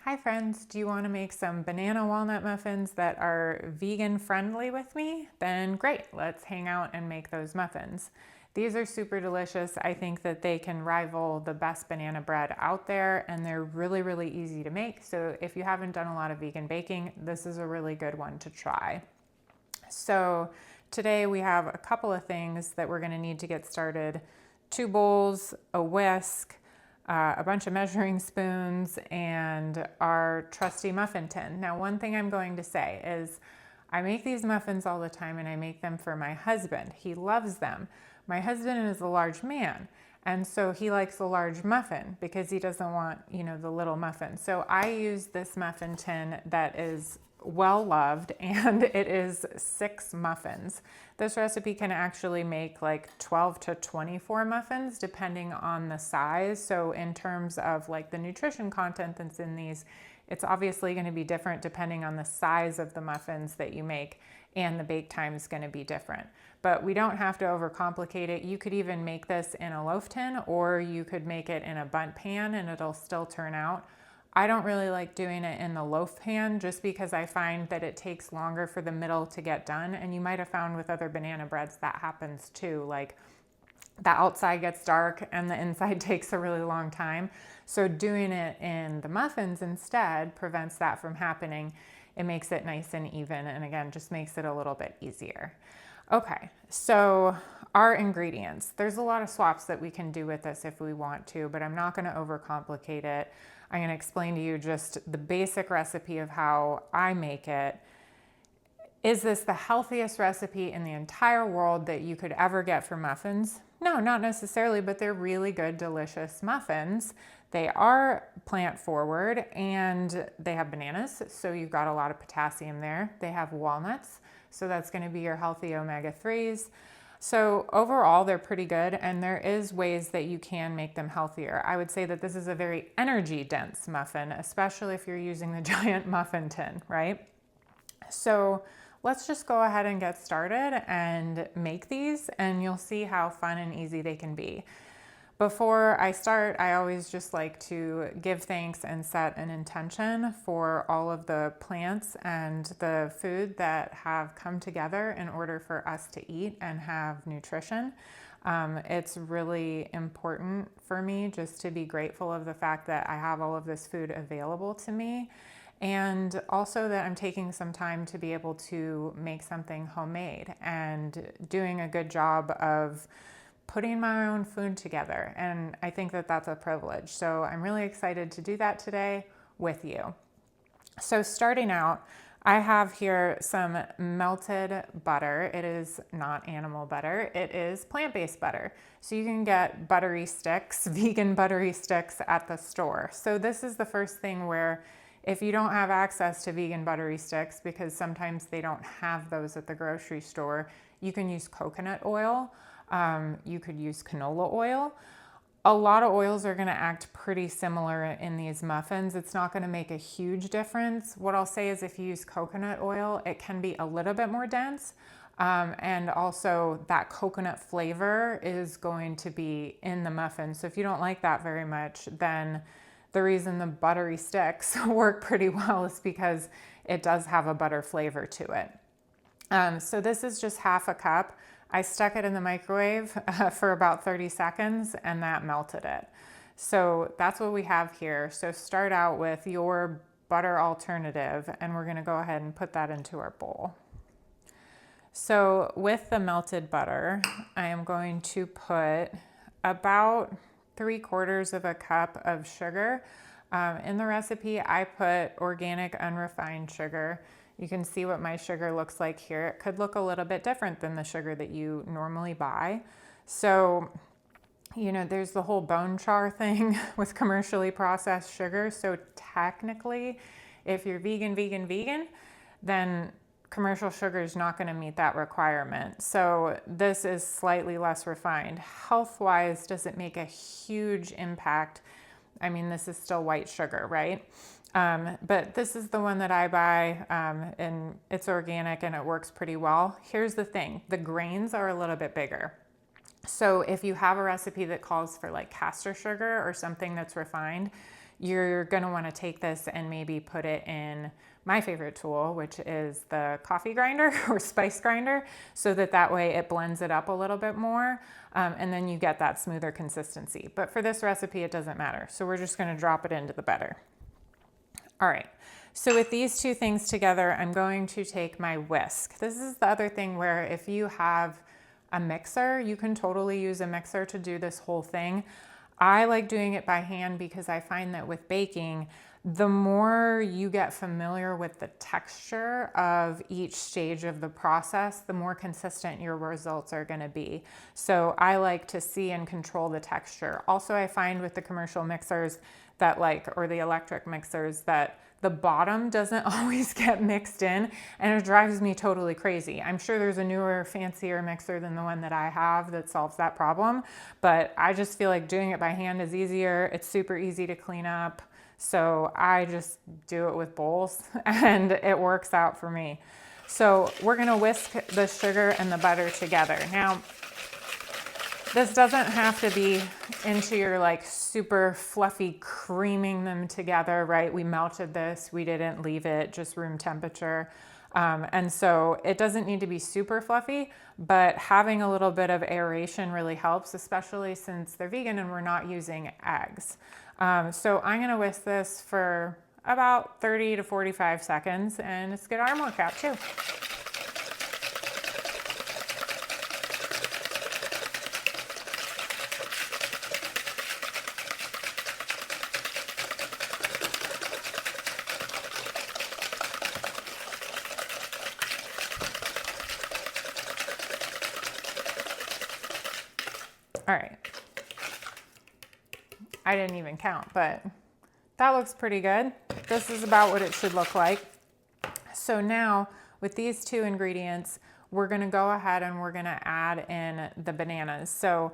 Hi friends, do you want to make some banana walnut muffins that are vegan friendly with me? Then great, let's hang out and make those muffins. These are super delicious. I think that they can rival the best banana bread out there, and they're really, really easy to make. So if you haven't done a lot of vegan baking, this is a really good one to try. So today we have a couple of things that we're going to need to get started. 2 bowls, a whisk, a bunch of measuring spoons, and our trusty muffin tin. Now, one thing I'm going to say is I make these muffins all the time, and I make them for my husband. He loves them. My husband is a large man, and so he likes a large muffin because he doesn't want, the little muffin. So I use this muffin tin that is well loved, and it is 6 muffins. This recipe can actually make like 12 to 24 muffins depending on the size. So in terms of like the nutrition content that's in these, it's obviously going to be different depending on the size of the muffins that you make, and the bake time is going to be different. But we don't have to overcomplicate it. You could even make this in a loaf tin, or you could make it in a bundt pan and it'll still turn out. I don't really like doing it in the loaf pan just because I find that it takes longer for the middle to get done. And you might have found with other banana breads that happens too. Like the outside gets dark and the inside takes a really long time. So doing it in the muffins instead prevents that from happening. It makes it nice and even, and again, just makes it a little bit easier. Okay, so our ingredients. There's a lot of swaps that we can do with this if we want to, but I'm not going to overcomplicate it. I'm going to explain to you just the basic recipe of how I make it. Is this the healthiest recipe in the entire world that you could ever get for muffins? No, not necessarily, but they're really good, delicious muffins. They are plant forward and they have bananas, so you've got a lot of potassium there. They have walnuts, so that's going to be your healthy omega-3s. So overall, they're pretty good, and there is ways that you can make them healthier. I would say that this is a very energy-dense muffin, especially if you're using the giant muffin tin, right? So let's just go ahead and get started and make these, and you'll see how fun and easy they can be. Before I start, I always just like to give thanks and set an intention for all of the plants and the food that have come together in order for us to eat and have nutrition. It's really important for me just to be grateful of the fact that I have all of this food available to me, and also that I'm taking some time to be able to make something homemade and doing a good job of putting my own food together. And I think that that's a privilege. So I'm really excited to do that today with you. So starting out, I have here some melted butter. It is not animal butter. It is plant-based butter. So you can get buttery sticks, vegan buttery sticks at the store. So this is the first thing where if you don't have access to vegan buttery sticks, because sometimes they don't have those at the grocery store, you can use coconut oil. You could use canola oil. A lot of oils are going to act pretty similar in these muffins. It's not going to make a huge difference. What I'll say is if you use coconut oil, it can be a little bit more dense. And also that coconut flavor is going to be in the muffin. So if you don't like that very much, then the reason the buttery sticks work pretty well is because it does have a butter flavor to it. So this is just half a cup. I stuck it in the microwave for about 30 seconds and that melted it. So that's what we have here. So start out with your butter alternative, and we're gonna go ahead and put that into our bowl. So with the melted butter, I am going to put about 3/4 of a cup of sugar. In the recipe, I put organic unrefined sugar. You can see what my sugar looks like here. It could look a little bit different than the sugar that you normally buy. So, there's the whole bone char thing with commercially processed sugar. So technically, if you're vegan, then commercial sugar is not going to meet that requirement. So this is slightly less refined. Health-wise, does it make a huge impact? I mean, this is still white sugar, right? But this is the one that I buy, and it's organic and it works pretty well. Here's the thing, the grains are a little bit bigger. So if you have a recipe that calls for like castor sugar or something that's refined, you're going to want to take this and maybe put it in my favorite tool, which is the coffee grinder or spice grinder, so that way it blends it up a little bit more, and then you get that smoother consistency. But for this recipe, it doesn't matter. So we're just going to drop it into the butter. All right. So with these two things together, I'm going to take my whisk. This is the other thing where if you have a mixer, you can totally use a mixer to do this whole thing. I like doing it by hand because I find that with baking, the more you get familiar with the texture of each stage of the process, the more consistent your results are going to be. So I like to see and control the texture. Also, I find with the commercial mixers that or the electric mixers, that the bottom doesn't always get mixed in, and it drives me totally crazy. I'm sure there's a newer, fancier mixer than the one that I have that solves that problem, but I just feel like doing it by hand is easier. It's super easy to clean up. So I just do it with bowls and it works out for me. So we're gonna whisk the sugar and the butter together. Now, this doesn't have to be into your super fluffy creaming them together, right? We melted this, we didn't leave it just room temperature. And so it doesn't need to be super fluffy, but having a little bit of aeration really helps, especially since they're vegan and we're not using eggs. So I'm gonna whisk this for about 30 to 45 seconds, and it's a good arm workout too. All right, I didn't even count, but that looks pretty good. This is about what it should look like. So now with these two ingredients, we're gonna go ahead and we're gonna add in the bananas. So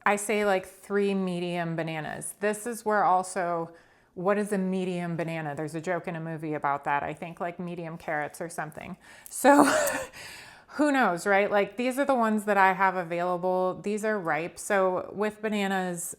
I say 3 medium bananas. This is where also, what is a medium banana? There's a joke in a movie about that. I think medium carrots or something. So who knows, right? These are the ones that I have available. These are ripe. So with bananas,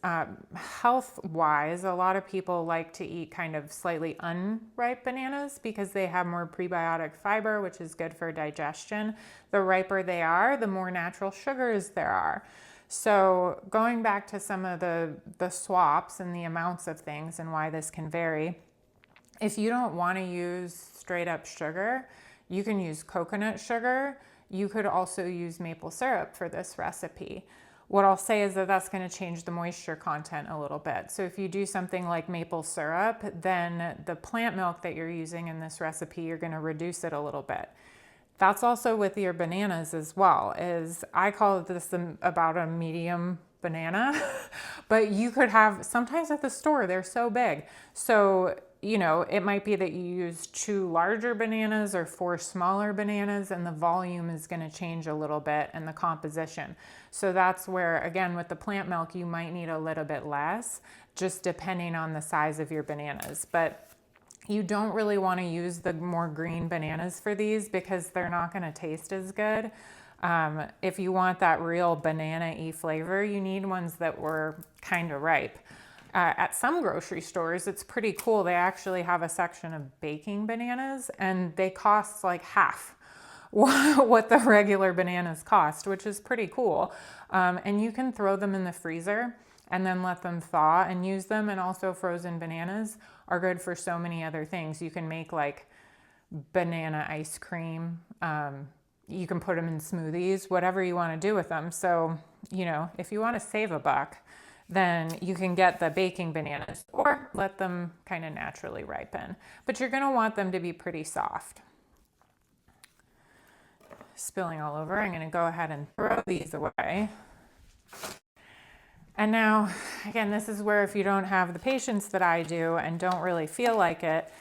health-wise, a lot of people like to eat kind of slightly unripe bananas because they have more prebiotic fiber, which is good for digestion. The riper they are, the more natural sugars there are. So going back to some of the swaps and the amounts of things and why this can vary, if you don't want to use straight up sugar, you can use coconut sugar. You could also use maple syrup for this recipe. What I'll say is that that's going to change the moisture content a little bit. So if you do something like maple syrup, then the plant milk that you're using in this recipe, you're going to reduce it a little bit. That's also with your bananas as well. I call this about a medium banana, but you could have, sometimes at the store, they're so big. So, it might be that you use 2 larger bananas or 4 smaller bananas, and the volume is going to change a little bit and the composition. So that's where, again, with the plant milk, you might need a little bit less, just depending on the size of your bananas. But you don't really want to use the more green bananas for these because they're not going to taste as good. If you want that real banana-y flavor, you need ones that were kind of ripe. At some grocery stores, it's pretty cool. They actually have a section of baking bananas, and they cost half what the regular bananas cost, which is pretty cool. And you can throw them in the freezer and then let them thaw and use them. And also frozen bananas are good for so many other things. You can make banana ice cream. You can put them in smoothies, whatever you want to do with them. So, if you want to save a buck, then you can get the baking bananas or let them kind of naturally ripen. But you're going to want them to be pretty soft. Spilling all over. I'm going to go ahead and throw these away. And now, again, this is where if you don't have the patience that I do and don't really feel like it,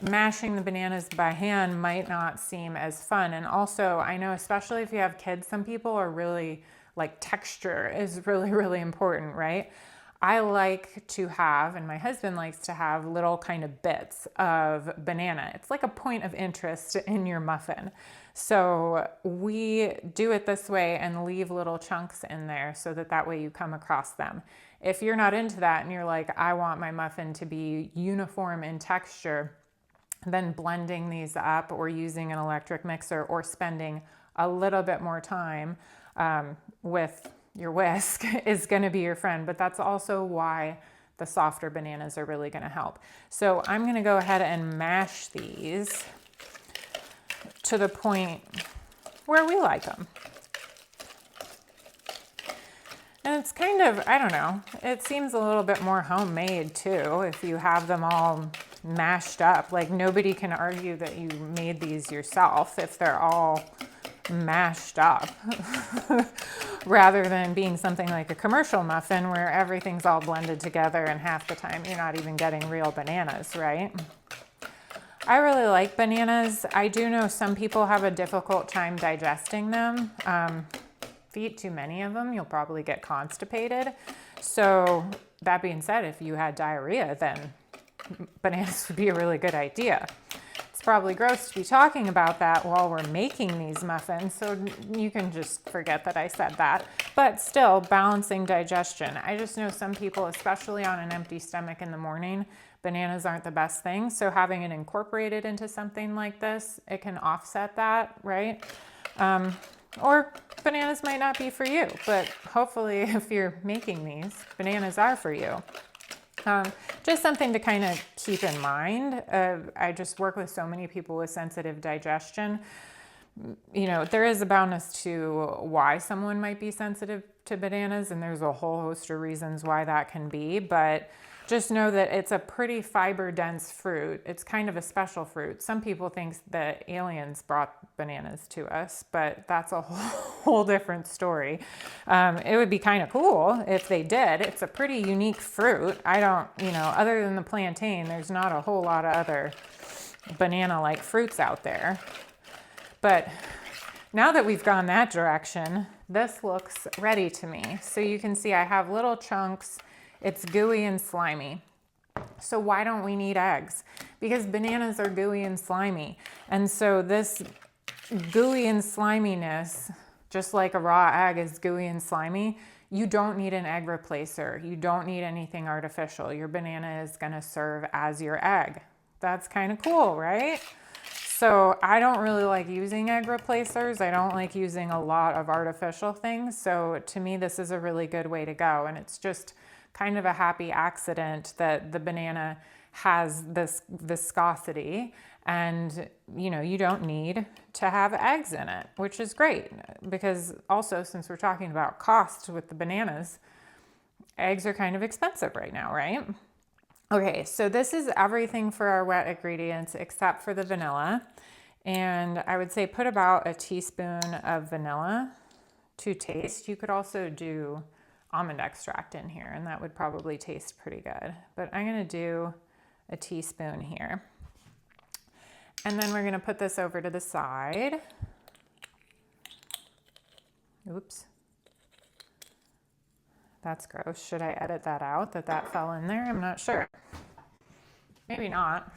mashing the bananas by hand might not seem as fun. And also, I know especially if you have kids, some people are really texture is really, really important, right? I like to have, and my husband likes to have, little kind of bits of banana. It's like a point of interest in your muffin. So we do it this way and leave little chunks in there so that way you come across them. If you're not into that and you're like, I want my muffin to be uniform in texture, then blending these up or using an electric mixer or spending a little bit more time with your whisk is going to be your friend. But that's also why the softer bananas are really going to help. So I'm going to go ahead and mash these to the point where we like them. And it's kind of, I don't know, it seems a little bit more homemade too if you have them all mashed up. Like nobody can argue that you made these yourself if they're all mashed up rather than being something like a commercial muffin where everything's all blended together and half the time you're not even getting real bananas, right? I really like bananas. I do know some people have a difficult time digesting them. If you eat too many of them, you'll probably get constipated. So that being said, if you had diarrhea, then bananas would be a really good idea. It's probably gross to be talking about that while we're making these muffins, so you can just forget that I said that. But still, balancing digestion. I just know some people, especially on an empty stomach in the morning, bananas aren't the best thing. So having it incorporated into something like this, it can offset that, right? Or bananas might not be for you, but hopefully if you're making these, bananas are for you. Just something to kind of keep in mind. I just work with so many people with sensitive digestion. You know, there is a boundness to why someone might be sensitive to bananas, and there's a whole host of reasons why that can be, but just know that it's a pretty fiber-dense fruit. It's kind of a special fruit. Some people think that aliens brought bananas to us, but that's a whole different story. It would be kind of cool if they did. It's a pretty unique fruit. I don't, other than the plantain, there's not a whole lot of other banana-like fruits out there. But now that we've gone that direction, this looks ready to me. So you can see I have little chunks. It's gooey and slimy. So why don't we need eggs? Because bananas are gooey and slimy. And so this gooey and sliminess, just like a raw egg is gooey and slimy, you don't need an egg replacer. You don't need anything artificial. Your banana is gonna serve as your egg. That's kind of cool, right? So I don't really like using egg replacers. I don't like using a lot of artificial things. So to me, this is a really good way to go. And it's just kind of a happy accident that the banana has this viscosity, and you don't need to have eggs in it, which is great, because also, since we're talking about cost with the bananas, eggs are kind of expensive right now, right? Okay, so this is everything for our wet ingredients except for the vanilla, and I would say put about a teaspoon of vanilla to taste. You could also do almond extract in here, and that would probably taste pretty good. But I'm gonna do a teaspoon here. And then we're gonna put this over to the side. Oops. That's gross. Should I edit that out, that fell in there? I'm not sure. Maybe not.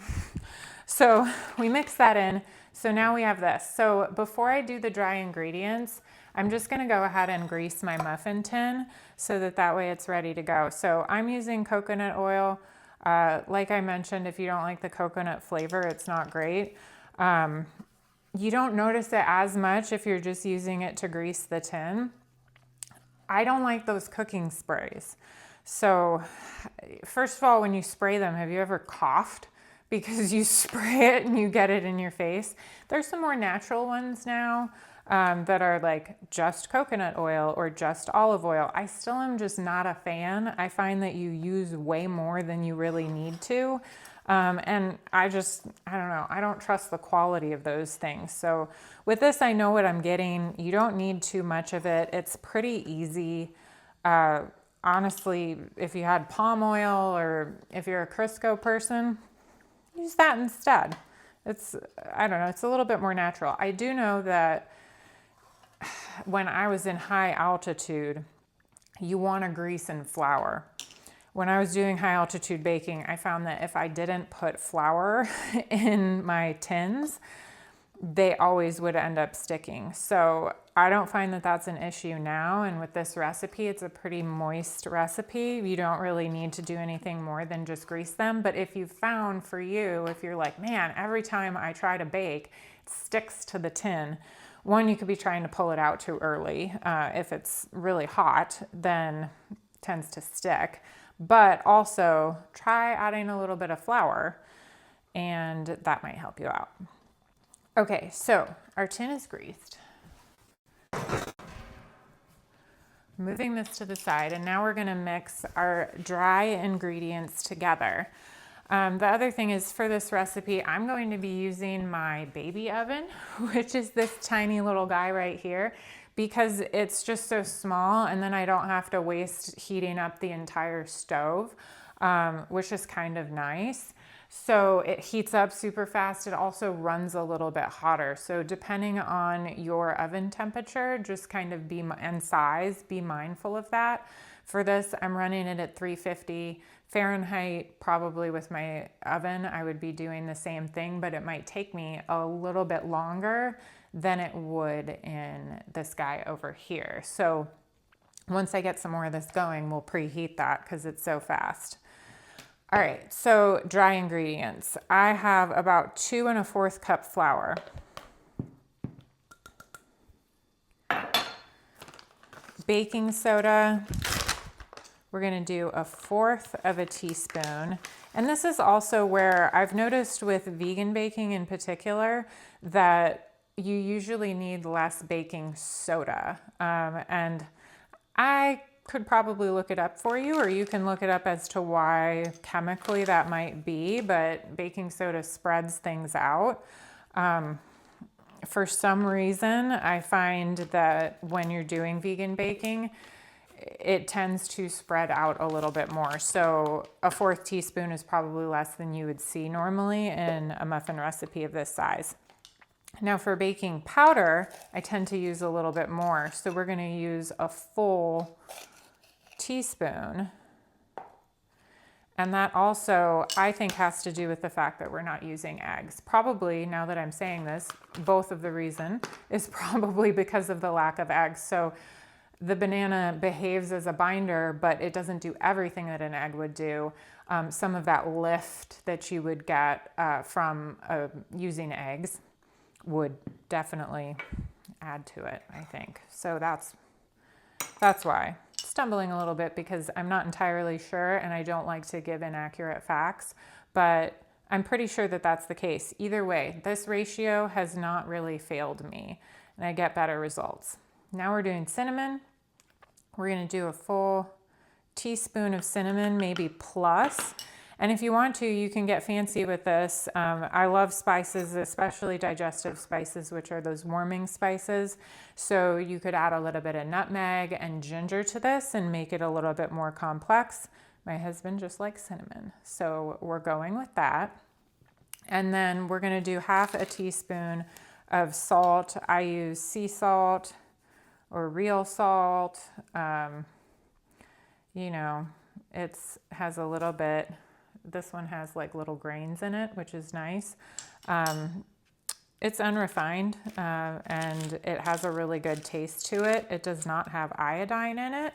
So we mix that in. So now we have this. So before I do the dry ingredients, I'm just gonna go ahead and grease my muffin tin so that way it's ready to go. So I'm using coconut oil. Like I mentioned, if you don't like the coconut flavor, it's not great. You don't notice it as much if you're just using it to grease the tin. I don't like those cooking sprays. So first of all, when you spray them, have you ever coughed because you spray it and you get it in your face? There's some more natural ones now that are like just coconut oil or just olive oil. I still am just not a fan. I find that you use way more than you really need to. And I don't know, I don't trust the quality of those things. So with this, I know what I'm getting. You don't need too much of it. It's pretty easy. Honestly, if you had palm oil or if you're a Crisco person, use that instead. I don't know, it's a little bit more natural. I do know that when I was in high altitude, you want to grease and flour. when I was doing high altitude baking, I found that if I didn't put flour in my tins, they always would end up sticking. So I don't find that that's an issue now. And with this recipe, it's a pretty moist recipe. You don't really need to do anything more than just grease them. But if you found for you, if you're like, man, every time I try to bake, it sticks to the tin. One, you could be trying to pull it out too early. If it's really hot, then it tends to stick. But also try adding a little bit of flour, and that might help you out. Okay, so our tin is greased. Moving this to the side, and now we're gonna mix our dry ingredients together. The other thing is, for this recipe, I'm going to be using my baby oven, which is this tiny little guy right here, because it's just so small, and then I don't have to waste heating up the entire stove, which is kind of nice. So it heats up super fast. It also runs a little bit hotter. So depending on your oven temperature, just kind of and size, be mindful of that. For this, I'm running it at 350 Fahrenheit. Probably with my oven, I would be doing the same thing, but it might take me a little bit longer than it would in this guy over here. So once I get some more of this going, we'll preheat that because it's so fast. All right, so dry ingredients. I have about 2 1/4 cup flour. Baking soda, we're gonna do 1/4 teaspoon. And this is also where I've noticed with vegan baking in particular that you usually need less baking soda. And I could probably look it up for you, or you can look it up as to why chemically that might be, but baking soda spreads things out. For some reason, I find that when you're doing vegan baking, it tends to spread out a little bit more. So 1/4 teaspoon is probably less than you would see normally in a muffin recipe of this size. Now for baking powder, I tend to use a little bit more. So we're gonna use a full teaspoon. And that also, I think, has to do with the fact that we're not using eggs. Probably, now that I'm saying this, both of the reason is probably because of the lack of eggs. So the banana behaves as a binder, but it doesn't do everything that an egg would do. Some of that lift that you would get from using eggs would definitely add to it, I think. So that's why. Stumbling a little bit because I'm not entirely sure, and I don't like to give inaccurate facts, but I'm pretty sure that that's the case. Either way, this ratio has not really failed me, and I get better results. Now we're doing cinnamon. We're gonna do a full teaspoon of cinnamon, maybe plus. And if you want to, you can get fancy with this. I love spices, especially digestive spices, which are those warming spices. So you could add a little bit of nutmeg and ginger to this and make it a little bit more complex. My husband just likes cinnamon, so we're going with that. And then we're gonna do 1/2 teaspoon of salt. I use sea salt or real salt. You know, it has a little bit. This one has like little grains in it, which is nice. It's unrefined and it has a really good taste to it. It does not have iodine in it.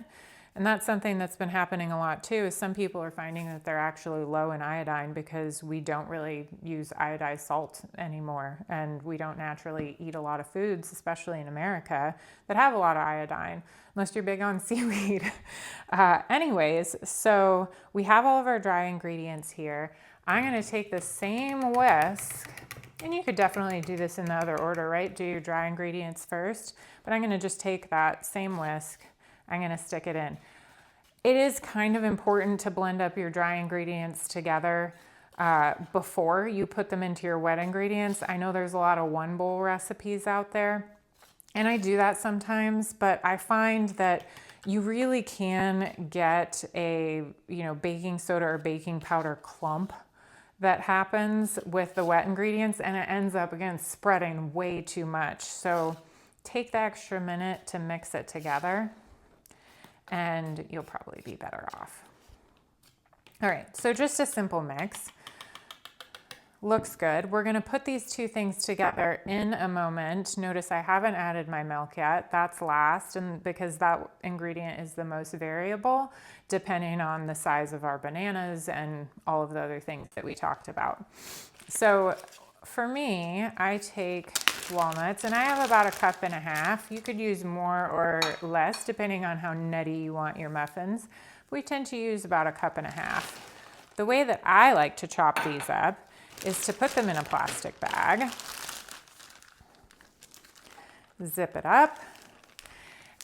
And that's something that's been happening a lot too, is some people are finding that they're actually low in iodine because we don't really use iodized salt anymore. And we don't naturally eat a lot of foods, especially in America, that have a lot of iodine, unless you're big on seaweed. Anyways, so we have all of our dry ingredients here. I'm gonna take the same whisk, and you could definitely do this in the other order, right? Do your dry ingredients first, but I'm gonna just take that same whisk. I'm gonna stick it in. It is kind of important to blend up your dry ingredients together before you put them into your wet ingredients. I know there's a lot of 1 bowl recipes out there, and I do that sometimes, but I find that you really can get a, baking soda or baking powder clump that happens with the wet ingredients, and it ends up, again, spreading way too much. So take the extra minute to mix it together, and you'll probably be better off. All right, so just a simple mix. Looks good. We're gonna put these two things together in a moment. Notice I haven't added my milk yet. That's last, and because that ingredient is the most variable depending on the size of our bananas and all of the other things that we talked about. So for me, I take walnuts, and I have about 1.5 cups. You could use more or less depending on how nutty you want your muffins. We tend to use about 1.5 cups. The way that I like to chop these up is to put them in a plastic bag, zip it up,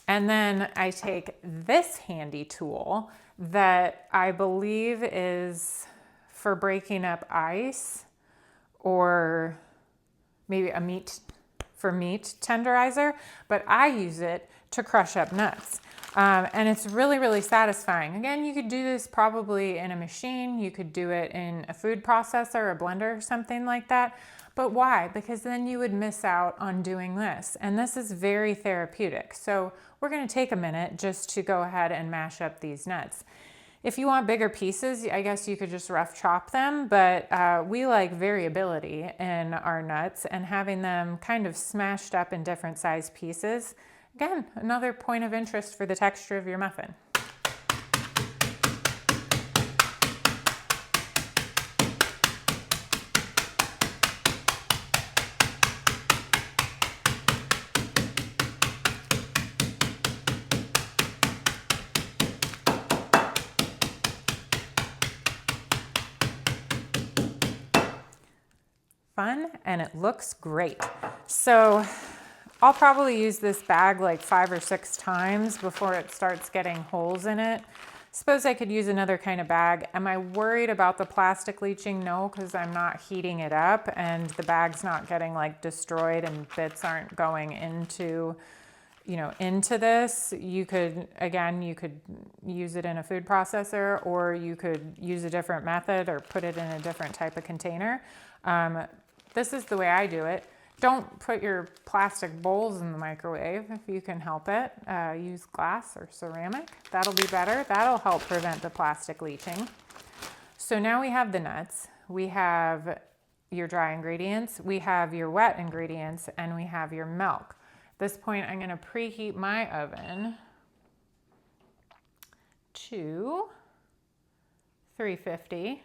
and then I take this handy tool that I believe is for breaking up ice, or maybe a meat tenderizer, but I use it to crush up nuts. And it's really, really satisfying. Again, you could do this probably in a machine. You could do it in a food processor, a blender, or something like that. But why? Because then you would miss out on doing this. And this is very therapeutic. So we're going to take a minute just to go ahead and mash up these nuts. If you want bigger pieces, I guess you could just rough chop them, but we like variability in our nuts, and having them kind of smashed up in different size pieces. Again, another point of interest for the texture of your muffin. Fun, and it looks great. So I'll probably use this bag like 5 or 6 times before it starts getting holes in it. Suppose I could use another kind of bag. Am I worried about the plastic leaching? No, because I'm not heating it up and the bag's not getting like destroyed and bits aren't going into this. You could use it in a food processor, or you could use a different method or put it in a different type of container. This is the way I do it. Don't put your plastic bowls in the microwave if you can help it. Use glass or ceramic. That'll be better. That'll help prevent the plastic leaching. So now we have the nuts. We have your dry ingredients. We have your wet ingredients, and we have your milk. At this point, I'm going to preheat my oven to 350.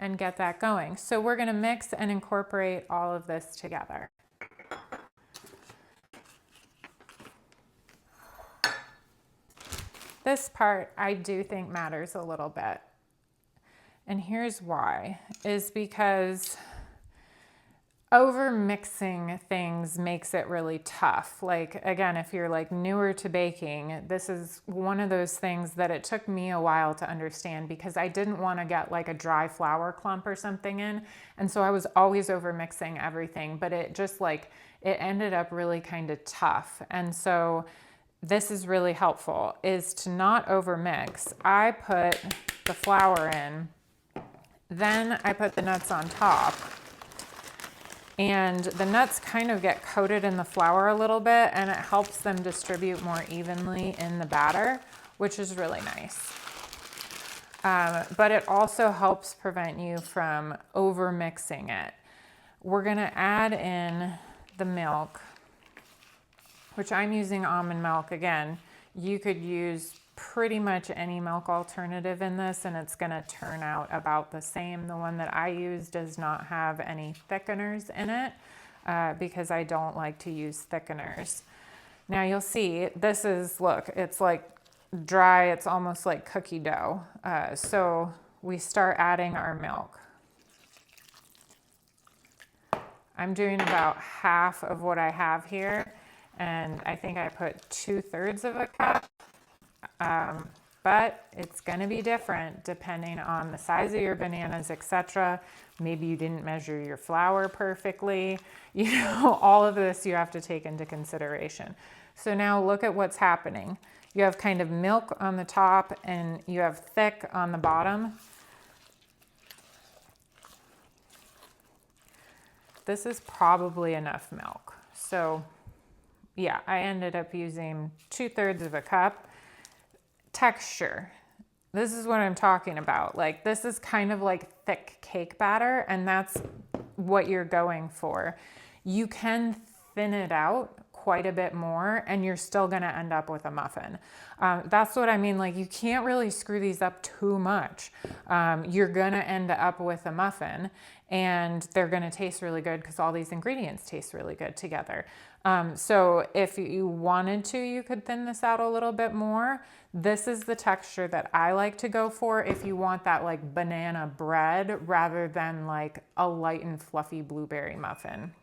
And get that going. So we're going to mix and incorporate all of this together. This part I do think matters a little bit. And here's why, is because over mixing things makes it really tough. Like, again, if you're like newer to baking, this is one of those things that it took me a while to understand, because I didn't want to get like a dry flour clump or something in. And so I was always over mixing everything, but it just like, it ended up really kind of tough. And so this is really helpful, is to not over mix. I put the flour in, then I put the nuts on top. And the nuts kind of get coated in the flour a little bit, and it helps them distribute more evenly in the batter, which is really nice. But it also helps prevent you from over mixing it. We're gonna add in the milk, which I'm using almond milk. Again, you could use pretty much any milk alternative in this, and it's going to turn out about the same. The one that I use does not have any thickeners in it because I don't like to use thickeners. Now you'll see this is, look, it's like dry. It's almost like cookie dough. So we start adding our milk. I'm doing about half of what I have here, and I think I put 2/3 of a cup. But it's going to be different depending on the size of your bananas, etc. Maybe you didn't measure your flour perfectly. All of this you have to take into consideration. So now look at what's happening. You have kind of milk on the top and you have thick on the bottom. This is probably enough milk. So yeah, I ended up using 2/3 of a cup. Texture. This is what I'm talking about. Like, this is kind of like thick cake batter, and that's what you're going for. You can thin it out quite a bit more and you're still going to end up with a muffin. That's what I mean. Like, you can't really screw these up too much. You're going to end up with a muffin, and they're going to taste really good because all these ingredients taste really good together. So if you wanted to, you could thin this out a little bit more. This is the texture that I like to go for if you want that like banana bread rather than like a light and fluffy blueberry muffin.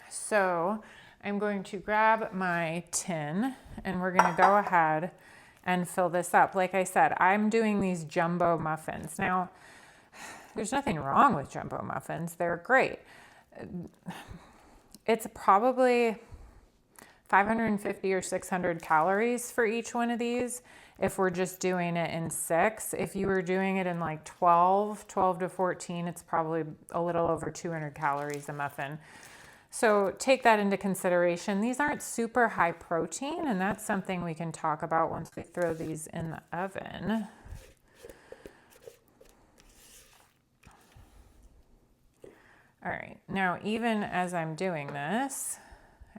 So I'm going to grab my tin and we're going to go ahead and fill this up. Like I said, I'm doing these jumbo muffins. Now, there's nothing wrong with jumbo muffins. They're great. It's probably 550 or 600 calories for each one of these if we're just doing it in 6. If you were doing it in like 12 to 14, it's probably a little over 200 calories a muffin. So take that into consideration. These aren't super high protein, and that's something we can talk about once we throw these in the oven. All right, now even as I'm doing this,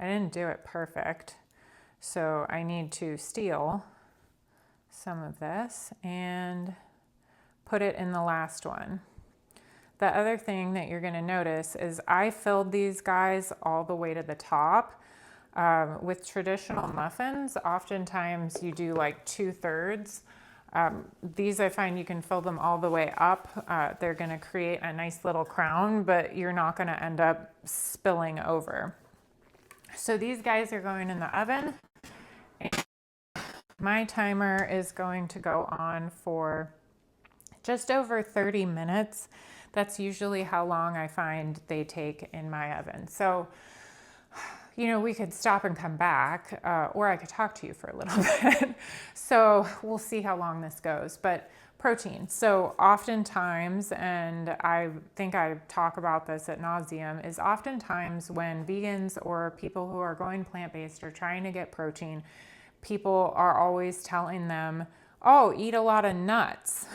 I didn't do it perfect, so I need to steal some of this and put it in the last one. The other thing that you're going to notice is I filled these guys all the way to the top. With traditional muffins, oftentimes you do like 2/3. These I find you can fill them all the way up. They're going to create a nice little crown, but you're not going to end up spilling over. So these guys are going in the oven. And my timer is going to go on for just over 30 minutes. That's usually how long I find they take in my oven. So, you know, we could stop and come back, or I could talk to you for a little bit. So we'll see how long this goes. But protein. So oftentimes, and I think I talk about this ad nauseum, is oftentimes when vegans or people who are going plant-based are trying to get protein, people are always telling them, oh, eat a lot of nuts.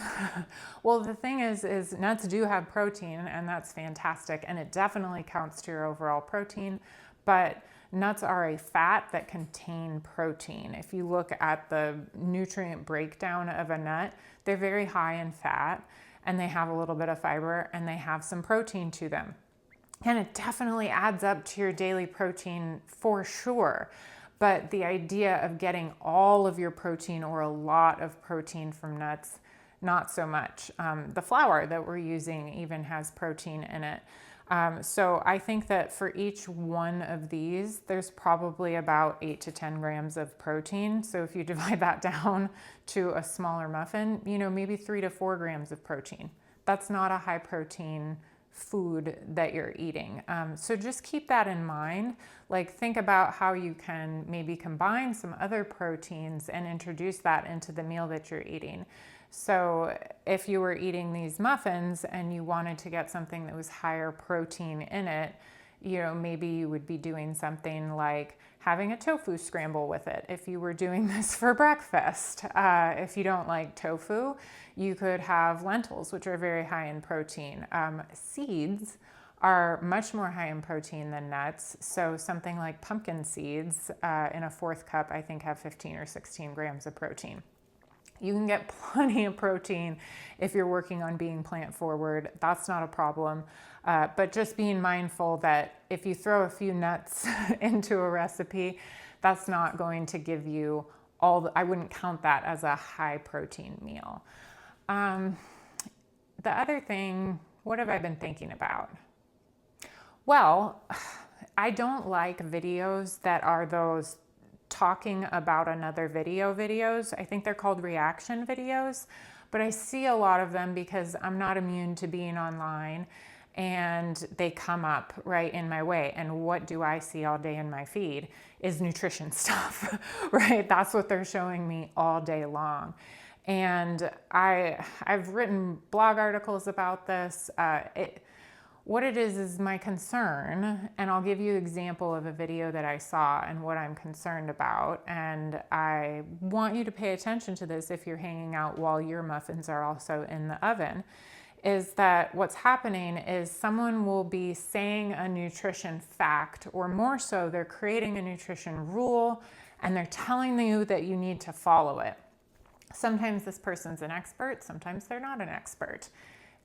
Well, the thing is nuts do have protein, and that's fantastic, and it definitely counts to your overall protein, but nuts are a fat that contain protein. If you look at the nutrient breakdown of a nut, they're very high in fat, and they have a little bit of fiber, and they have some protein to them. And it definitely adds up to your daily protein for sure. But the idea of getting all of your protein or a lot of protein from nuts, not so much. The flour that we're using even has protein in it. So I think that for each one of these, there's probably about 8 to 10 grams of protein. So if you divide that down to a smaller muffin, you know, maybe 3 to 4 grams of protein. That's not a high protein food that you're eating. So just keep that in mind. Like, think about how you can maybe combine some other proteins and introduce that into the meal that you're eating. So if you were eating these muffins and you wanted to get something that was higher protein in it, you know, maybe you would be doing something like having a tofu scramble with it. If you were doing this for breakfast, if you don't like tofu, you could have lentils, which are very high in protein. Seeds are much more high in protein than nuts. So something like pumpkin seeds in a 4th cup, I think, have 15 or 16 grams of protein. You can get plenty of protein if you're working on being plant forward. That's not a problem. But just being mindful that if you throw a few nuts into a recipe, that's not going to give you I wouldn't count that as a high protein meal. The other thing, what have I been thinking about? Well, I don't like videos that are those talking about another videos. I think they're called reaction videos, but I see a lot of them because I'm not immune to being online, and they come up right in my way. And what do I see all day in my feed is nutrition stuff, right? That's what they're showing me all day long. And I've written blog articles about this. what it is my concern, and I'll give you an example of a video that I saw and what I'm concerned about. And I want you to pay attention to this if you're hanging out while your muffins are also in the oven, is that what's happening is someone will be saying a nutrition fact, or more so, they're creating a nutrition rule and they're telling you that you need to follow it. Sometimes this person's an expert, sometimes they're not an expert.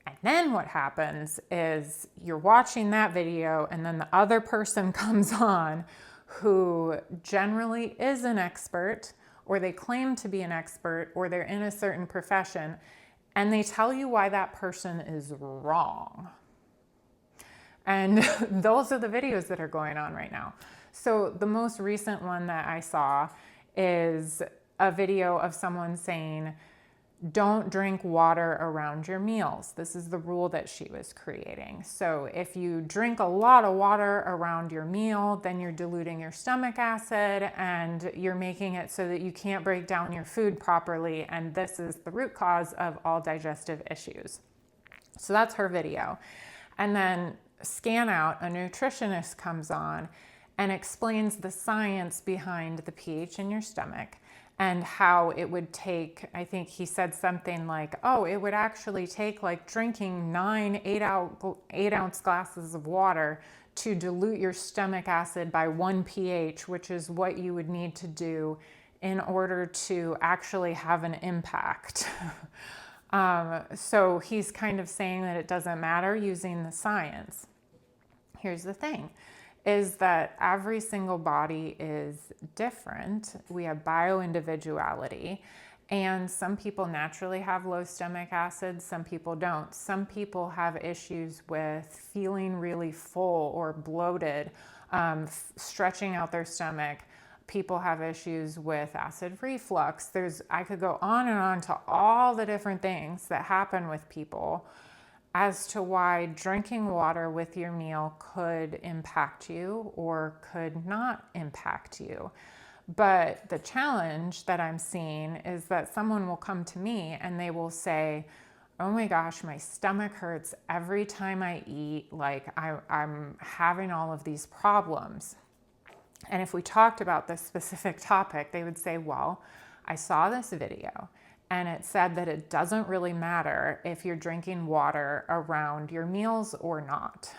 And then what happens is you're watching that video and then the other person comes on who generally is an expert, or they claim to be an expert, or they're in a certain profession, and they tell you why that person is wrong. And those are the videos that are going on right now. So the most recent one that I saw is a video of someone saying, don't drink water around your meals. This is the rule that she was creating. So if you drink a lot of water around your meal, then you're diluting your stomach acid and you're making it so that you can't break down your food properly. And this is the root cause of all digestive issues. So that's her video. And then scan out, a nutritionist comes on and explains the science behind the pH in your stomach, and how it would take, I think he said something like, oh, it would actually take like drinking 9 8-ounce glasses of water to dilute your stomach acid by 1 pH, which is what you would need to do in order to actually have an impact. So he's kind of saying that it doesn't matter using the science. Here's the thing, is that every single body is different. We have bio-individuality, and some people naturally have low stomach acid, some people don't. Some people have issues with feeling really full or bloated, stretching out their stomach. People have issues with acid reflux. I could go on and on to all the different things that happen with people as to why drinking water with your meal could impact you or could not impact you. But the challenge that I'm seeing is that someone will come to me and they will say, oh my gosh, my stomach hurts every time I eat, like I'm having all of these problems. And if we talked about this specific topic, they would say, well, I saw this video and it said that it doesn't really matter if you're drinking water around your meals or not.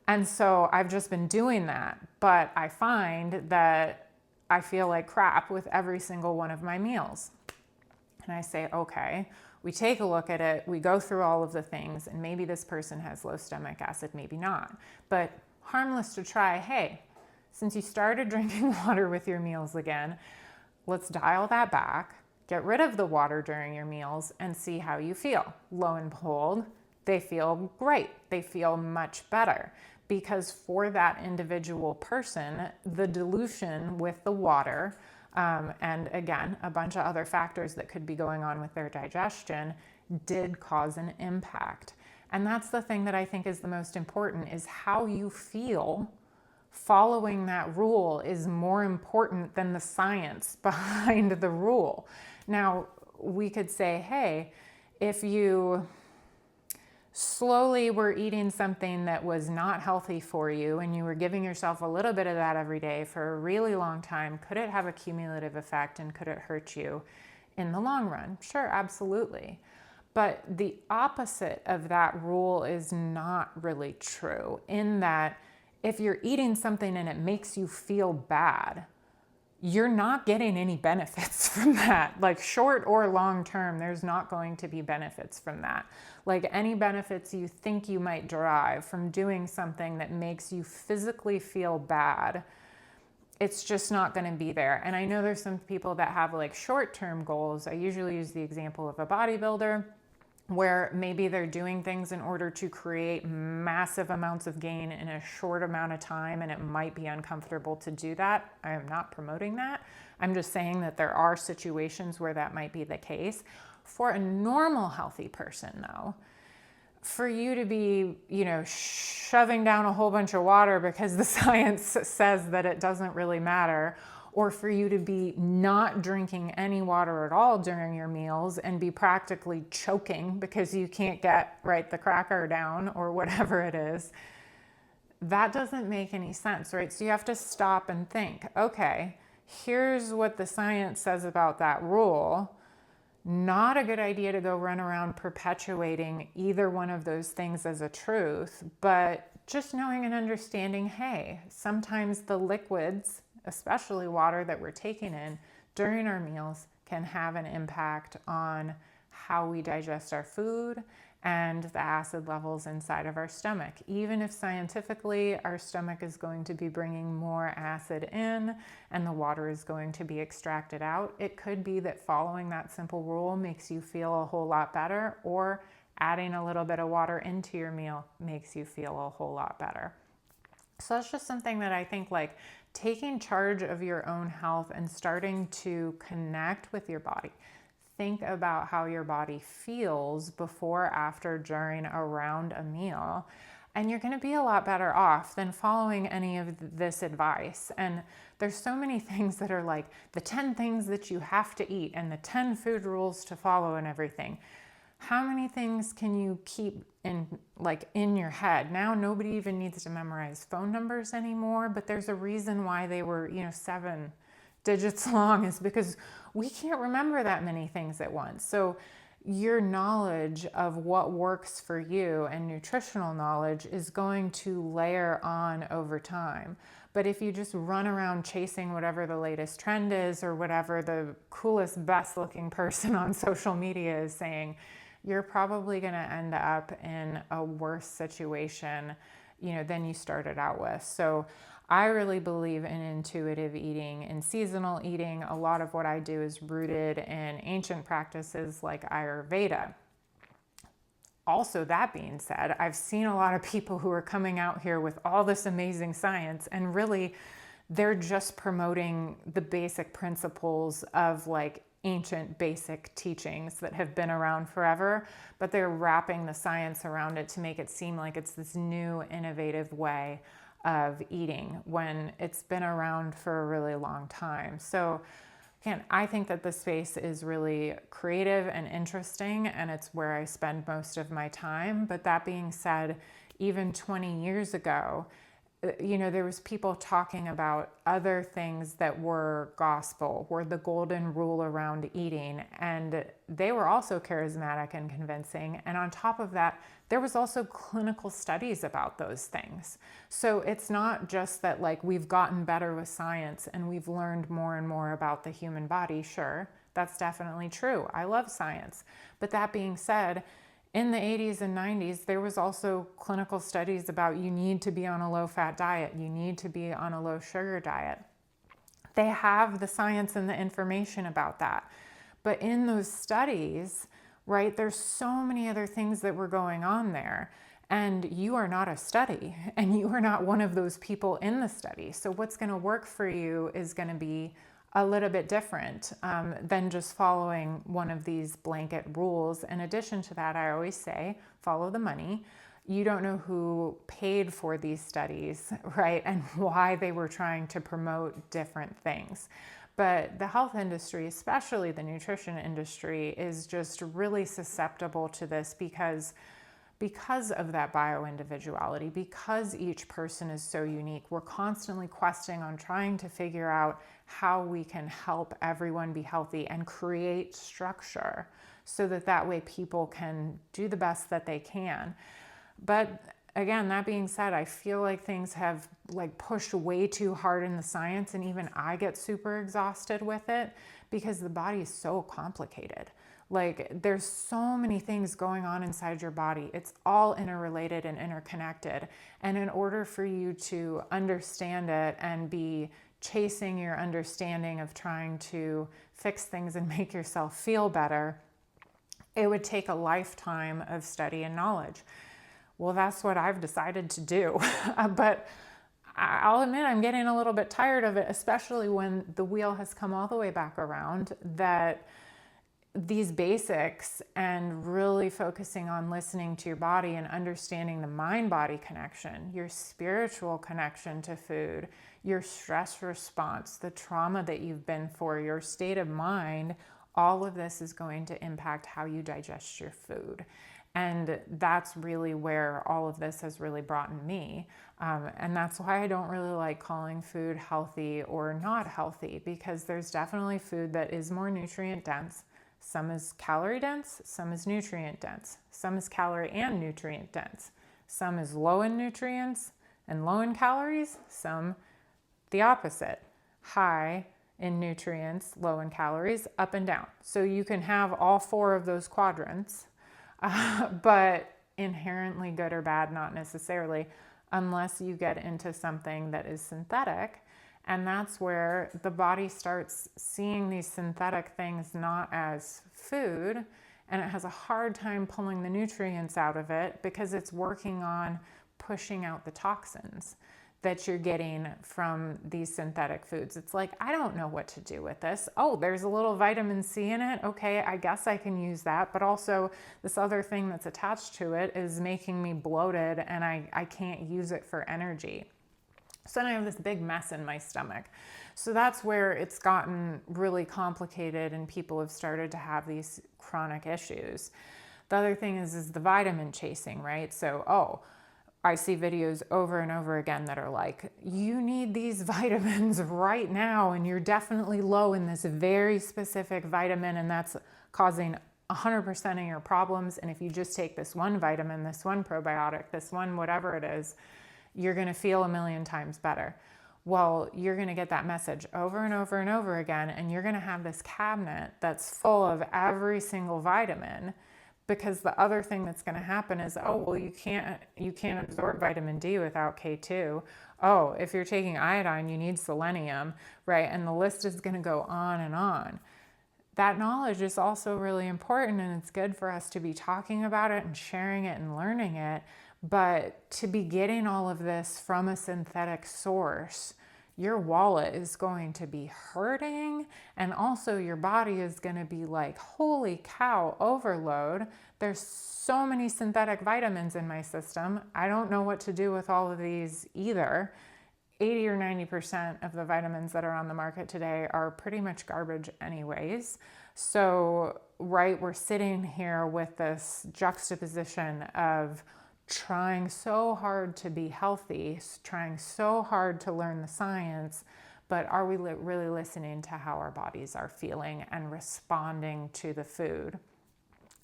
And so I've just been doing that, but I find that I feel like crap with every single one of my meals. And I say, okay, we take a look at it, we go through all of the things, and maybe this person has low stomach acid, maybe not. But harmless to try, hey, since you started drinking water with your meals again, let's dial that back. Get rid of the water during your meals and see how you feel. Lo and behold, they feel great. They feel much better, because for that individual person, the dilution with the water, and again, a bunch of other factors that could be going on with their digestion, did cause an impact. And that's the thing that I think is the most important, is how you feel. Following that rule is more important than the science behind the rule. Now, we could say, hey, if you slowly were eating something that was not healthy for you and you were giving yourself a little bit of that every day for a really long time, could it have a cumulative effect and could it hurt you in the long run? Sure, absolutely. But the opposite of that rule is not really true, in that if you're eating something and it makes you feel bad, you're not getting any benefits from that. Like short or long term, there's not going to be benefits from that. Like any benefits you think you might derive from doing something that makes you physically feel bad, it's just not going to be there. And I know there's some people that have like short-term goals. I usually use the example of a bodybuilder, where maybe they're doing things in order to create massive amounts of gain in a short amount of time, and it might be uncomfortable to do that. I am not promoting that. I'm just saying that there are situations where that might be the case. For a normal, healthy person, though, for you to be, shoving down a whole bunch of water because the science says that it doesn't really matter, or for you to be not drinking any water at all during your meals and be practically choking because you can't get the cracker down or whatever it is. That doesn't make any sense, right? So you have to stop and think, okay, here's what the science says about that rule. Not a good idea to go run around perpetuating either one of those things as a truth, but just knowing and understanding, hey, sometimes the liquids, especially water that we're taking in during our meals, can have an impact on how we digest our food and the acid levels inside of our stomach. Even if scientifically our stomach is going to be bringing more acid in and the water is going to be extracted out, it could be that following that simple rule makes you feel a whole lot better, or adding a little bit of water into your meal makes you feel a whole lot better. So that's just something that I think, like, taking charge of your own health and starting to connect with your body. Think about how your body feels before, after, during, around a meal, and you're going to be a lot better off than following any of this advice. And there's so many things that are like the 10 things that you have to eat and the 10 food rules to follow and everything. How many things can you keep in your head? Now nobody even needs to memorize phone numbers anymore, but there's a reason why they were, 7 digits long, is because we can't remember that many things at once. So your knowledge of what works for you and nutritional knowledge is going to layer on over time. But if you just run around chasing whatever the latest trend is, or whatever the coolest, best looking person on social media is saying, you're probably going to end up in a worse situation, than you started out with. So I really believe in intuitive eating and seasonal eating. A lot of what I do is rooted in ancient practices like Ayurveda. Also, that being said, I've seen a lot of people who are coming out here with all this amazing science, and really they're just promoting the basic principles of ancient basic teachings that have been around forever, but they're wrapping the science around it to make it seem like it's this new, innovative way of eating when it's been around for a really long time. So again, I think that the space is really creative and interesting, and it's where I spend most of my time. But that being said, even 20 years ago, there was people talking about other things that were gospel, were the golden rule around eating, and they were also charismatic and convincing. And on top of that, there was also clinical studies about those things. So it's not just that we've gotten better with science and we've learned more and more about the human body. Sure, that's definitely true. I love science. But that being said, in the 80s and 90s, there was also clinical studies about you need to be on a low-fat diet, you need to be on a low-sugar diet. They have the science and the information about that. But in those studies, there's so many other things that were going on there. And you are not a study, and you are not one of those people in the study. So what's going to work for you is going to be a little bit different than just following one of these blanket rules. In addition to that, I always say, follow the money. You don't know who paid for these studies, right? And why they were trying to promote different things. But the health industry, especially the nutrition industry, is just really susceptible to this because of that bio-individuality, because each person is so unique. We're constantly questing on trying to figure out how we can help everyone be healthy and create structure so that way people can do the best that they can. But again, that being said, I feel like things have pushed way too hard in the science, and even I get super exhausted with it because the body is so complicated. There's so many things going on inside your body. It's all interrelated and interconnected. And in order for you to understand it and be chasing your understanding of trying to fix things and make yourself feel better, it would take a lifetime of study and knowledge. Well, that's what I've decided to do. But I'll admit I'm getting a little bit tired of it, especially when the wheel has come all the way back around, that these basics and really focusing on listening to your body and understanding the mind-body connection, your spiritual connection to food, your stress response, the trauma that you've been through, your state of mind, all of this is going to impact how you digest your food. And that's really where all of this has really brought me. And that's why I don't really like calling food healthy or not healthy, because there's definitely food that is more nutrient dense. Some is calorie dense, some is nutrient dense, some is calorie and nutrient dense. Some is low in nutrients and low in calories, some the opposite, high in nutrients, low in calories, up and down. So you can have all four of those quadrants, but inherently good or bad, not necessarily, unless you get into something that is synthetic. And that's where the body starts seeing these synthetic things not as food, and it has a hard time pulling the nutrients out of it because it's working on pushing out the toxins that you're getting from these synthetic foods. It's like, I don't know what to do with this. Oh, there's a little vitamin C in it. Okay, I guess I can use that. But also this other thing that's attached to it is making me bloated and I can't use it for energy. So then I have this big mess in my stomach. So that's where it's gotten really complicated and people have started to have these chronic issues. The other thing is the vitamin chasing, right? So, I see videos over and over again that are like, you need these vitamins right now, and you're definitely low in this very specific vitamin, and that's causing 100% of your problems. And if you just take this one vitamin, this one probiotic, this one whatever it is, you're going to feel a million times better. Well, you're going to get that message over and over and over again, and you're going to have this cabinet that's full of every single vitamin. Because the other thing that's going to happen is, you can't absorb vitamin D without K2. Oh, if you're taking iodine, you need selenium, right? And the list is going to go on and on. That knowledge is also really important, and it's good for us to be talking about it and sharing it and learning it. But to be getting all of this from a synthetic source, your wallet is going to be hurting, and also your body is going to be like, holy cow, overload. There's so many synthetic vitamins in my system. I don't know what to do with all of these either. 80 or 90% of the vitamins that are on the market today are pretty much garbage anyways. So, right, we're sitting here with this juxtaposition of trying so hard to be healthy, trying so hard to learn the science, but are we really listening to how our bodies are feeling and responding to the food?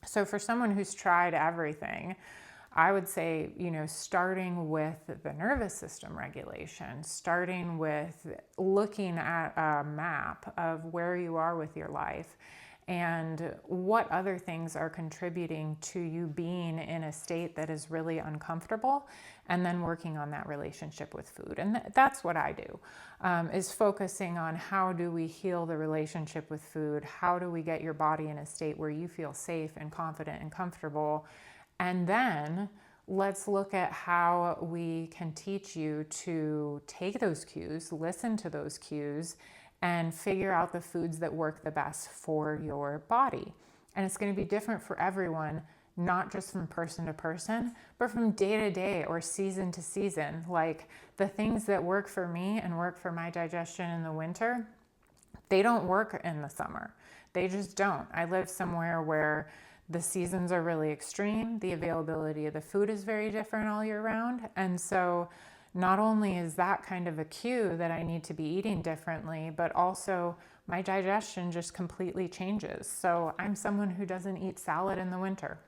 So for someone who's tried everything, I would say, starting with the nervous system regulation, starting with looking at a map of where you are with your life and what other things are contributing to you being in a state that is really uncomfortable, and then working on that relationship with food. And that's what I do, is focusing on how do we heal the relationship with food? How do we get your body in a state where you feel safe and confident and comfortable? And then let's look at how we can teach you to take those cues, listen to those cues, and figure out the foods that work the best for your body. And it's going to be different for everyone, not just from person to person, but from day to day or season to season. Like the things that work for me and work for my digestion in the winter, they don't work in the summer. They just don't. I live somewhere where the seasons are really extreme. The availability of the food is very different all year round. And so not only is that kind of a cue that I need to be eating differently, but also my digestion just completely changes. So I'm someone who doesn't eat salad in the winter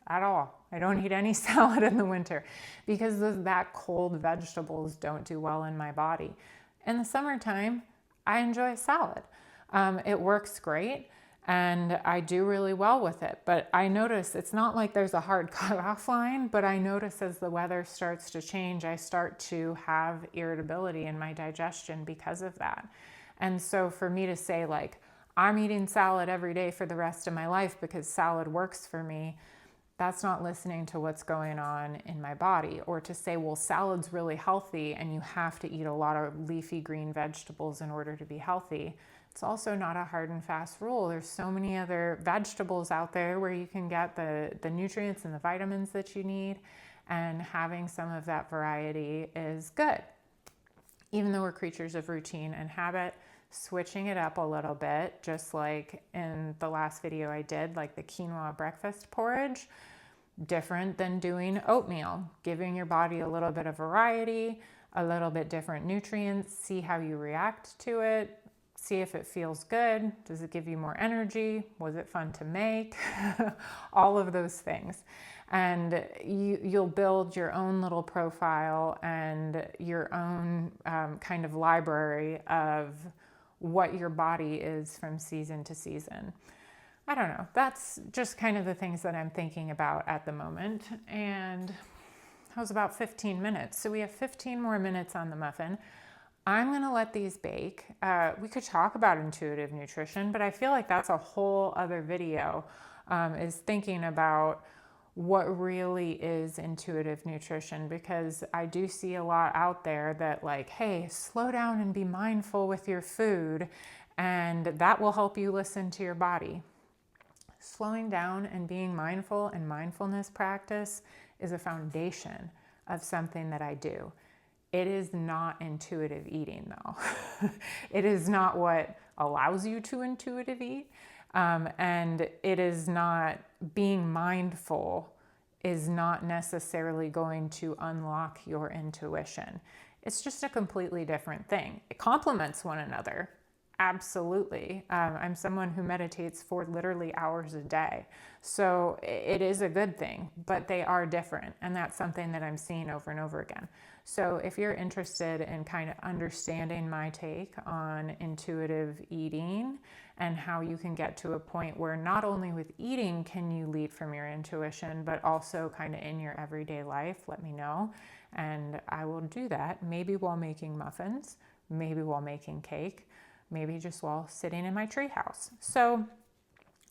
at all. I don't eat any salad in the winter because that cold vegetables don't do well in my body. In the summertime, I enjoy salad. It works great. And I do really well with it. But I notice it's not like there's a hard cutoff line, but I notice as the weather starts to change, I start to have irritability in my digestion because of that. And so for me to say like, I'm eating salad every day for the rest of my life because salad works for me, that's not listening to what's going on in my body. Or to say, well, salad's really healthy and you have to eat a lot of leafy green vegetables in order to be healthy. It's also not a hard and fast rule. There's so many other vegetables out there where you can get the nutrients and the vitamins that you need, and having some of that variety is good. Even though we're creatures of routine and habit, switching it up a little bit, just like in the last video I did, like the quinoa breakfast porridge, different than doing oatmeal, giving your body a little bit of variety, a little bit different nutrients, see how you react to it, see if it feels good. Does it give you more energy? Was it fun to make? All of those things. And you'll build your own little profile and your own kind of library of what your body is from season to season. I don't know. That's just kind of the things that I'm thinking about at the moment. And that was about 15 minutes. So we have 15 more minutes on the muffin. I'm going to let these bake. We could talk about intuitive nutrition, but I feel like that's a whole other video, is thinking about what really is intuitive nutrition, because I do see a lot out there that like, hey, slow down and be mindful with your food, and that will help you listen to your body. Slowing down and being mindful and mindfulness practice is a foundation of something that I do. It is not intuitive eating though. It is not what allows you to intuitive eat. And it is not, being mindful is not necessarily going to unlock your intuition. It's just a completely different thing. It complements one another. Absolutely. I'm someone who meditates for literally hours a day. So it is a good thing, but they are different. And that's something that I'm seeing over and over again. So if you're interested in kind of understanding my take on intuitive eating and how you can get to a point where not only with eating can you lead from your intuition, but also kind of in your everyday life, let me know. And I will do that, maybe while making muffins, maybe while making cake, maybe just while sitting in my treehouse. So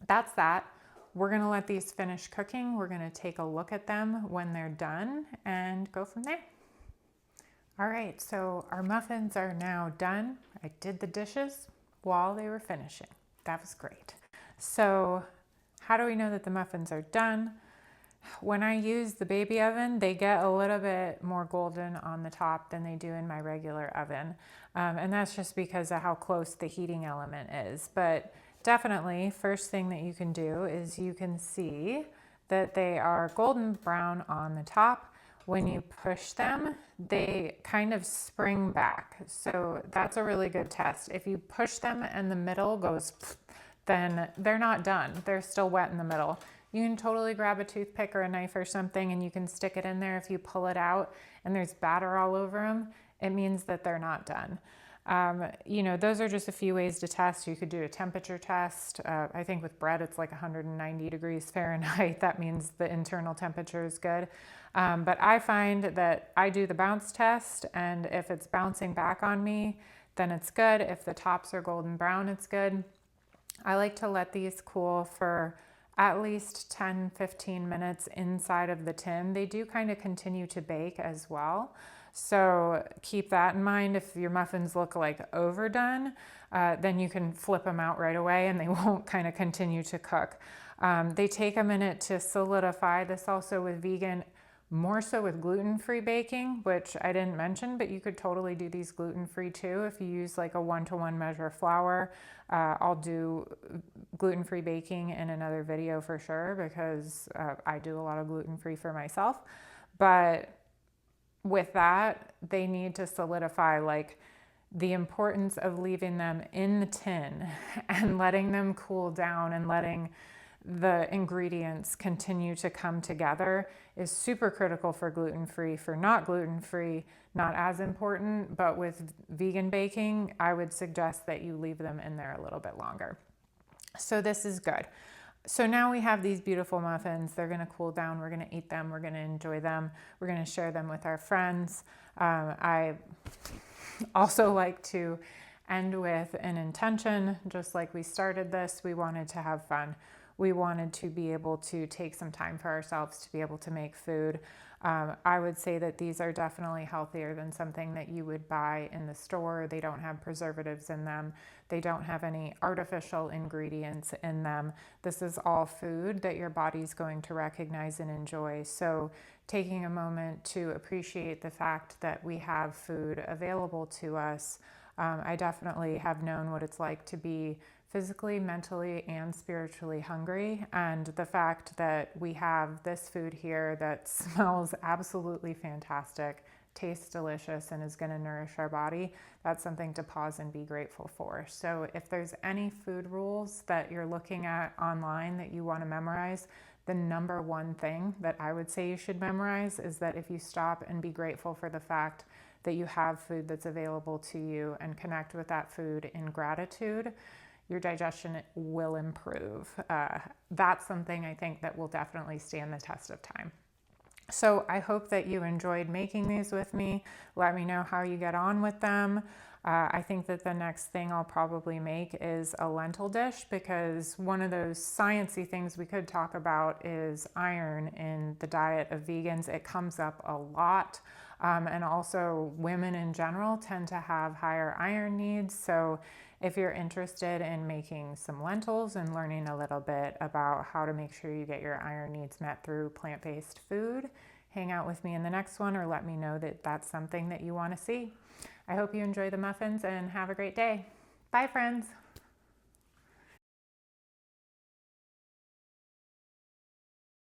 that's that. We're gonna let these finish cooking. We're gonna take a look at them when they're done and go from there. All right, so our muffins are now done. I did the dishes while they were finishing. That was great. So how do we know that the muffins are done? When I use the baby oven, they get a little bit more golden on the top than they do in my regular oven. And that's just because of how close the heating element is. But definitely, first thing that you can do is you can see that they are golden brown on the top. When you push them, they kind of spring back. So that's a really good test. If you push them and the middle goes, then they're not done. They're still wet in the middle. You can totally grab a toothpick or a knife or something and you can stick it in there. If you pull it out and there's batter all over them, it means that they're not done. Those are just a few ways to test. You could do a temperature test. I think with bread, it's like 190 degrees Fahrenheit. That means the internal temperature is good. But I find that I do the bounce test, and if it's bouncing back on me, then it's good. If the tops are golden brown, it's good. I like to let these cool for at least 10-15 minutes inside of the tin. They do kind of continue to bake as well. So keep that in mind. If your muffins look like overdone, then you can flip them out right away and they won't kind of continue to cook. They take a minute to solidify. This also with vegan, more so with gluten-free baking, which I didn't mention, but you could totally do these gluten-free too if you use like a 1-to-1 measure flour. I'll do gluten-free baking in another video for sure, because I do a lot of gluten-free for myself. But with that, they need to solidify, like the importance of leaving them in the tin and letting them cool down and letting the ingredients continue to come together is super critical for gluten-free. For not gluten-free, not as important, but with vegan baking, I would suggest that you leave them in there a little bit longer. So this is good. So now we have these beautiful muffins. They're gonna cool down. We're gonna eat them. We're gonna enjoy them. We're gonna share them with our friends. I also like to end with an intention. Just like we started this, we wanted to have fun. we wanted to be able to take some time for ourselves to be able to make food. I would say that these are definitely healthier than something that you would buy in the store. They don't have preservatives in them. They don't have any artificial ingredients in them. This is all food that your body's going to recognize and enjoy. So taking a moment to appreciate the fact that we have food available to us. I definitely have known what it's like to be physically, mentally, and spiritually hungry. And the fact that we have this food here that smells absolutely fantastic, tastes delicious, and is going to nourish our body, that's something to pause and be grateful for. So if there's any food rules that you're looking at online that you want to memorize, the number one thing that I would say you should memorize is that if you stop and be grateful for the fact that you have food that's available to you and connect with that food in gratitude, your digestion will improve. That's something I think that will definitely stand the test of time. So I hope that you enjoyed making these with me. Let me know how you get on with them. I think that the next thing I'll probably make is a lentil dish, because one of those sciencey things we could talk about is iron in the diet of vegans. It comes up a lot. And also women in general tend to have higher iron needs. So if you're interested in making some lentils and learning a little bit about how to make sure you get your iron needs met through plant-based food, hang out with me in the next one, or let me know that that's something that you want to see. I hope you enjoy the muffins and have a great day. Bye, friends.